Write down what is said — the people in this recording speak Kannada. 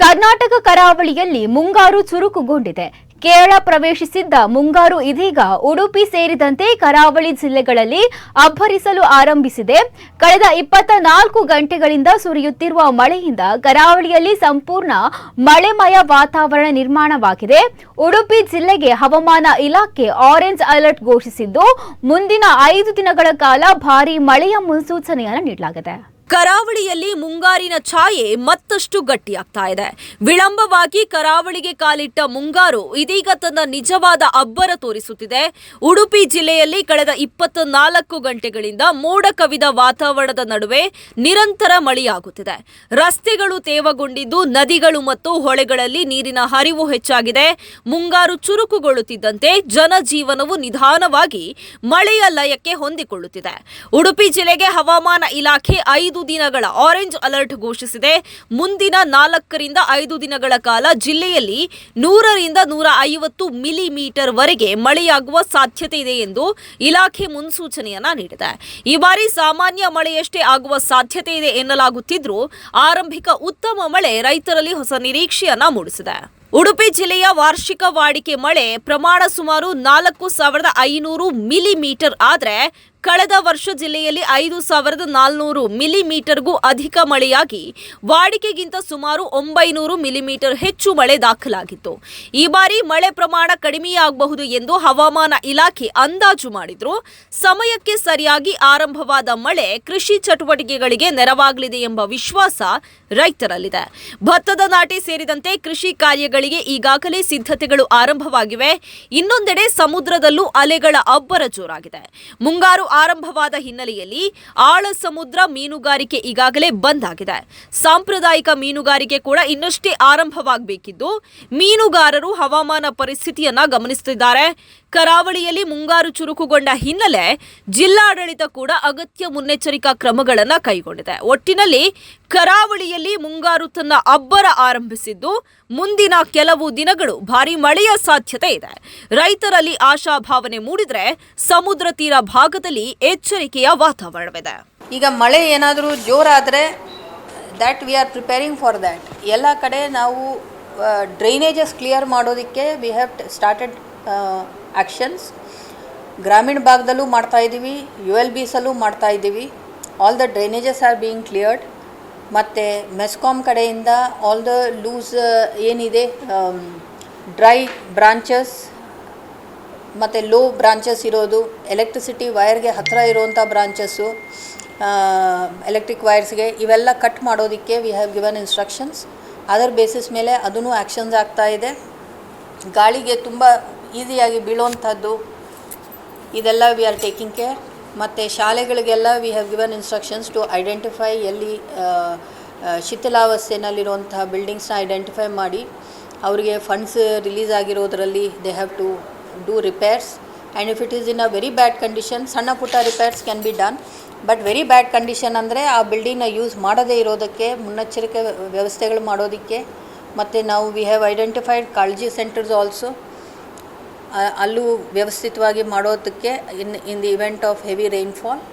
ಕರ್ನಾಟಕ ಕರಾವಳಿಯಲ್ಲಿ ಮುಂಗಾರು ಚುರುಕುಗೊಂಡಿದೆ. ಕೇರಳ ಪ್ರವೇಶಿಸಿದ್ದ ಮುಂಗಾರು ಇದೀಗ ಉಡುಪಿ ಸೇರಿದಂತೆ ಕರಾವಳಿ ಜಿಲ್ಲೆಗಳಲ್ಲಿ ಅಬ್ಬರಿಸಲು ಆರಂಭಿಸಿದೆ. ಕಳೆದ 24 ಗಂಟೆಗಳಿಂದ ಸುರಿಯುತ್ತಿರುವ ಮಳೆಯಿಂದ ಕರಾವಳಿಯಲ್ಲಿ ಸಂಪೂರ್ಣ ಮಳೆಮಯ ವಾತಾವರಣ ನಿರ್ಮಾಣವಾಗಿದೆ. ಉಡುಪಿ ಜಿಲ್ಲೆಗೆ ಹವಾಮಾನ ಇಲಾಖೆ ಆರೆಂಜ್ ಅಲರ್ಟ್ ಘೋಷಿಸಿದ್ದು, ಮುಂದಿನ 5 ದಿನಗಳ ಕಾಲ ಭಾರೀ ಮಳೆಯ ಮುನ್ಸೂಚನೆಯನ್ನು ನೀಡಲಾಗಿದೆ. ಕರಾವಳಿಯಲ್ಲಿ ಮುಂಗಾರಿನ ಛಾಯೆ ಮತ್ತಷ್ಟು ಗಟ್ಟಿಯಾಗ್ತಾ ಇದೆ. ವಿಳಂಬವಾಗಿ ಕರಾವಳಿಗೆ ಕಾಲಿಟ್ಟ ಮುಂಗಾರು ಇದೀಗ ತನ್ನ ನಿಜವಾದ ಅಬ್ಬರ ತೋರಿಸುತ್ತಿದೆ. ಉಡುಪಿ ಜಿಲ್ಲೆಯಲ್ಲಿ ಕಳೆದ 24 ಗಂಟೆಗಳಿಂದ ಮೋಡ ಕವಿದ ವಾತಾವರಣದ ನಡುವೆ ನಿರಂತರ ಮಳೆಯಾಗುತ್ತಿದೆ. ರಸ್ತೆಗಳು ತೇವಗೊಂಡಿದ್ದು, ನದಿಗಳು ಮತ್ತು ಹೊಳೆಗಳಲ್ಲಿ ನೀರಿನ ಹರಿವು ಹೆಚ್ಚಾಗಿದೆ. ಮುಂಗಾರು ಚುರುಕುಗೊಳ್ಳುತ್ತಿದ್ದಂತೆ ಜನಜೀವನವು ನಿಧಾನವಾಗಿ ಮಳೆಯ ಲಯಕ್ಕೆ ಹೊಂದಿಕೊಳ್ಳುತ್ತಿದೆ. ಉಡುಪಿ ಜಿಲ್ಲೆಗೆ ಹವಾಮಾನ ಇಲಾಖೆ 5 ದಿನಗಳ ಆರೆಂಜ್ ಅಲರ್ಟ್ ಘೋಷಿಸಿದೆ. ಮುಂದಿನ 4 ರಿಂದ 5 ದಿನಗಳ ಕಾಲ ಜಿಲ್ಲೆಯಲ್ಲಿ 100 ರಿಂದ 150 ಮಿಲಿಮೀಟರ್ ವರೆಗೆ ಮಳೆಯಾಗುವ ಸಾಧ್ಯತೆ ಇದೆ ಎಂದು ಇಲಾಖೆ ಮುನ್ಸೂಚನೆಯನ್ನ ನೀಡಿದೆ. ಈ ಬಾರಿ ಸಾಮಾನ್ಯ ಮಳೆಯಷ್ಟೇ ಆಗುವ ಸಾಧ್ಯತೆ ಇದೆ ಎನ್ನಲಾಗುತ್ತಿದ್ರೂ ಆರಂಭಿಕ ಉತ್ತಮ ಮಳೆ ರೈತರಲ್ಲಿ ಹೊಸ ನಿರೀಕ್ಷೆಯನ್ನ ಮೂಡಿಸಿದೆ. ಉಡುಪಿ ಜಿಲ್ಲೆಯ ವಾರ್ಷಿಕ ವಾಡಿಕೆ ಮಳೆ ಪ್ರಮಾಣ ಸುಮಾರು 4500 ಮಿಲಿಮೀಟರ್ ಆದರೆ ಕಳೆದ ವರ್ಷ ಜಿಲ್ಲೆಯಲ್ಲಿ 5400 ಮಿಲಿಮೀಟರ್ಗೂ ಅಧಿಕ ಮಳೆಯಾಗಿ ವಾಡಿಕೆಗಿಂತ ಸುಮಾರು 900 ಮಿಲಿಮೀಟರ್ ಹೆಚ್ಚು ಮಳೆ ದಾಖಲಾಗಿತ್ತು. ಈ ಬಾರಿ ಮಳೆ ಪ್ರಮಾಣ ಕಡಿಮೆಯಾಗಬಹುದು ಎಂದು ಹವಾಮಾನ ಇಲಾಖೆ ಅಂದಾಜು ಮಾಡಿದ್ರು. ಸಮಯಕ್ಕೆ ಸರಿಯಾಗಿ ಆರಂಭವಾದ ಮಳೆ ಕೃಷಿ ಚಟುವಟಿಕೆಗಳಿಗೆ ನೆರವಾಗಲಿದೆ ಎಂಬ ವಿಶ್ವಾಸ ರೈತರಲ್ಲಿದೆ. ಭತ್ತದ ನಾಟಿ ಸೇರಿದಂತೆ ಕೃಷಿ ಕಾರ್ಯಗಳಿಗೆ ಈಗಾಗಲೇ ಸಿದ್ಧತೆಗಳು ಆರಂಭವಾಗಿವೆ. ಇನ್ನೊಂದೆಡೆ ಸಮುದ್ರದಲ್ಲೂ ಅಲೆಗಳ ಅಬ್ಬರ ಜೋರಾಗಿದೆ. ಮುಂಗಾರು ಆರಂಭವಾದ ಹಿನ್ನೆಲೆಯಲ್ಲಿ ಆಳ ಸಮುದ್ರ ಮೀನುಗಾರಿಕೆ ಈಗಾಗಲೇ ಬಂದ್ ಆಗಿದೆ. ಸಾಂಪ್ರದಾಯಿಕ ಮೀನುಗಾರಿಕೆ ಕೂಡ ಇನ್ನಷ್ಟೇ ಆರಂಭವಾಗಬೇಕಿದ್ದು, ಮೀನುಗಾರರು ಹವಾಮಾನ ಪರಿಸ್ಥಿತಿಯನ್ನ ಗಮನಿಸುತ್ತಿದ್ದಾರೆ. ಕರಾವಳಿಯಲ್ಲಿ ಮುಂಗಾರು ಚುರುಕುಗೊಂಡ ಹಿನ್ನೆಲೆ ಜಿಲ್ಲಾಡಳಿತ ಕೂಡ ಅಗತ್ಯ ಮುನ್ನೆಚ್ಚರಿಕಾ ಕ್ರಮಗಳನ್ನು ಕೈಗೊಂಡಿದೆ. ಒಟ್ಟಿನಲ್ಲಿ ಕರಾವಳಿಯಲ್ಲಿ ಮುಂಗಾರು ತನ್ನ ಅಬ್ಬರ ಆರಂಭಿಸಿದ್ದು, ಮುಂದಿನ ಕೆಲವು ದಿನಗಳು ಭಾರೀ ಮಳೆಯ ಸಾಧ್ಯತೆ ಇದೆ. ರೈತರಲ್ಲಿ ಆಶಾಭಾವನೆ ಮೂಡಿದ್ರೆ ಸಮುದ್ರ ತೀರ ಭಾಗದಲ್ಲಿ ಎಚ್ಚರಿಕೆಯ ವಾತಾವರಣವಿದೆ. ಈಗ ಮಳೆ ಏನಾದರೂ ಜೋರಾದರೆ that we are preparing for that. ಎಲ್ಲ ಕಡೆ ನಾವು ಡ್ರೈನೇಜಸ್ ಕ್ಲಿಯರ್ ಮಾಡೋದಕ್ಕೆ ವಿ ಹ್ಯಾವ್ ಸ್ಟಾರ್ಟೆಡ್ ಆ್ಯಕ್ಷನ್ಸ್. ಗ್ರಾಮೀಣ ಭಾಗದಲ್ಲೂ ಮಾಡ್ತಾ ಇದ್ದೀವಿ, ULBಸಲ್ಲೂ ಮಾಡ್ತಾ ಇದ್ದೀವಿ. All the drainages are being cleared. ಮತ್ತು ಮೆಸ್ಕಾಮ್ ಕಡೆಯಿಂದ ಆಲ್ ದ ಲೂಸ್ ಏನಿದೆ ಡ್ರೈ ಬ್ರಾಂಚಸ್ ಮತ್ತು ಲೋ ಬ್ರಾಂಚಸ್ ಇರೋದು, ಎಲೆಕ್ಟ್ರಿಸಿಟಿ ವೈರ್ಗೆ ಹತ್ತಿರ ಇರುವಂಥ ಬ್ರಾಂಚಸ್ಸು, ಎಲೆಕ್ಟ್ರಿಕ್ ವೈರ್ಸ್ಗೆ ಇವೆಲ್ಲ ಕಟ್ ಮಾಡೋದಕ್ಕೆ ವಿ ಹ್ಯಾವ್ ಗಿವನ್ ಇನ್ಸ್ಟ್ರಕ್ಷನ್ಸ್. ಅದರ ಬೇಸಿಸ್ ಮೇಲೆ ಅದೂ ಆ್ಯಕ್ಷನ್ಸ್ ಆಗ್ತಾ ಇದೆ. ಗಾಳಿಗೆ ತುಂಬ ಈಸಿಯಾಗಿ ಬೀಳುವಂಥದ್ದು ಇದೆಲ್ಲ ವಿ ಆರ್ ಟೇಕಿಂಗ್ ಕೇರ್. ಮತ್ತು ಶಾಲೆಗಳಿಗೆಲ್ಲ we have given instructions to identify ಎಲ್ಲಿ ಶಿಥಿಲಾವಸ್ಥೆಯಲ್ಲಿರುವಂತಹ ಬಿಲ್ಡಿಂಗ್ಸ್ನ ಐಡೆಂಟಿಫೈ ಮಾಡಿ ಅವರಿಗೆ ಫಂಡ್ಸ್ ರಿಲೀಸ್ ಆಗಿರೋದರಲ್ಲಿ they have to do repairs. And if it is in a very bad condition, ಸಣ್ಣ ಪುಟ್ಟ repairs can be done. But very bad condition ಅಂದರೆ ಆ ಬಿಲ್ಡಿಂಗ್ನ ಯೂಸ್ ಮಾಡದೇ ಇರೋದಕ್ಕೆ ಮುನ್ನೆಚ್ಚರಿಕೆ ವ್ಯವಸ್ಥೆಗಳು ಮಾಡೋದಕ್ಕೆ. ಮತ್ತು ನಾವು ವಿ ಹ್ಯಾವ್ ಐಡೆಂಟಿಫೈಡ್ ಕಾಳಜಿ ಸೆಂಟರ್ಸ್ ಆಲ್ಸೋ, ಅಲ್ಲೂ ವ್ಯವಸ್ಥಿತವಾಗಿ ಮಾಡೋದಕ್ಕೆ in the event of heavy rainfall.